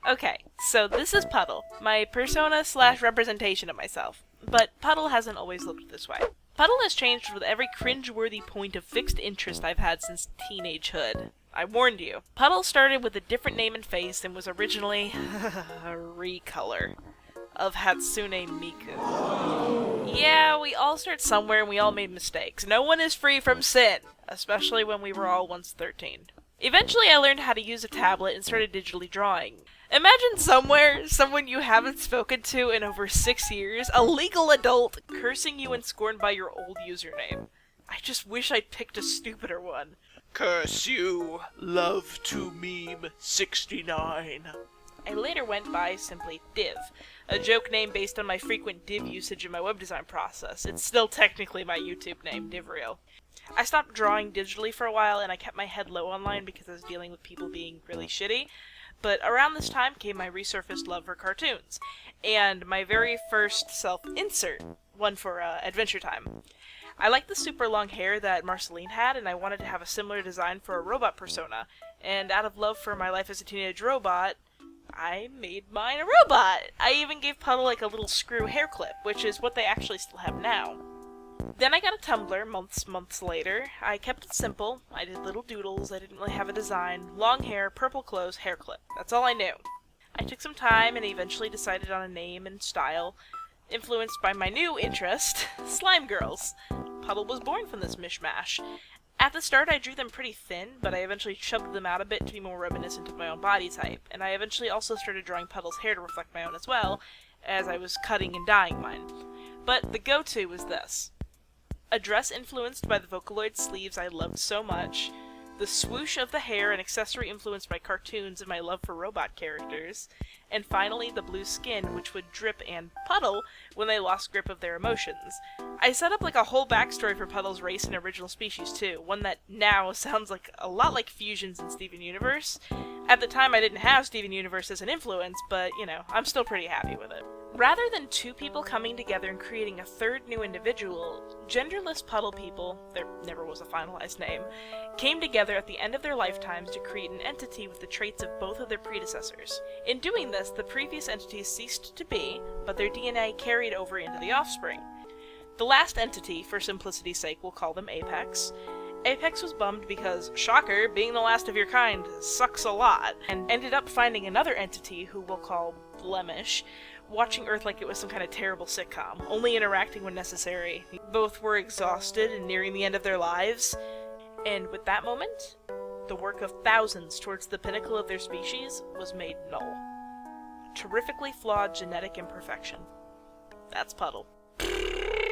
Okay, so this is Puddle, my persona slash representation of myself. But Puddle hasn't always looked this way. Puddle has changed with every cringeworthy point of fixed interest I've had since teenagehood. I warned you. Puddle started with a different name and face and was originally a recolor of Hatsune Miku. Yeah, we all start somewhere and we all made mistakes. No one is free from sin, especially when we were all once 13. Eventually I learned how to use a tablet and started digitally drawing. Imagine someone you haven't spoken to in over 6 years, a legal adult, cursing you and scorned by your old username. I just wish I'd picked a stupider one. Curse you, love to meme 69. I later went by simply Div, a joke name based on my frequent div usage in my web design process. It's still technically my YouTube name, DivReal. I stopped drawing digitally for a while and I kept my head low online because I was dealing with people being really shitty. But around this time came my resurfaced love for cartoons, and my very first self-insert, one for Adventure Time. I liked the super long hair that Marceline had, and I wanted to have a similar design for a robot persona, and out of love for my life as a teenage robot, I made mine a robot! I even gave Puddle like a little screw hair clip, which is what they actually still have now. Then I got a Tumblr months later. I kept it simple. I did little doodles. I didn't really have a design. Long hair, purple clothes, hair clip. That's all I knew. I took some time and eventually decided on a name and style, influenced by my new interest, slime girls. Puddle was born from this mishmash. At the start I drew them pretty thin, but I eventually chubbed them out a bit to be more reminiscent of my own body type, and I eventually also started drawing Puddle's hair to reflect my own as well, as I was cutting and dyeing mine. But the go-to was this. A dress influenced by the Vocaloid sleeves I loved so much, the swoosh of the hair and accessory influenced by cartoons and my love for robot characters, and finally the blue skin which would drip and puddle when they lost grip of their emotions. I set up like a whole backstory for Puddle's race and original species too, one that now sounds like a lot like Fusions in Steven Universe. At the time I didn't have Steven Universe as an influence, but you know, I'm still pretty happy with it. Rather than two people coming together and creating a third new individual, genderless Puddle people, there never was a finalized name, came together at the end of their lifetimes to create an entity with the traits of both of their predecessors. In doing this, the previous entities ceased to be, but their DNA carried over into the offspring. The last entity, for simplicity's sake, we'll call them Apex. Apex was bummed because, shocker, being the last of your kind sucks a lot, and ended up finding another entity who we'll call Blemish, watching Earth like it was some kind of terrible sitcom, only interacting when necessary. Both were exhausted and nearing the end of their lives, and with that moment, the work of thousands towards the pinnacle of their species was made null. Terrifically flawed genetic imperfection. That's Puddle.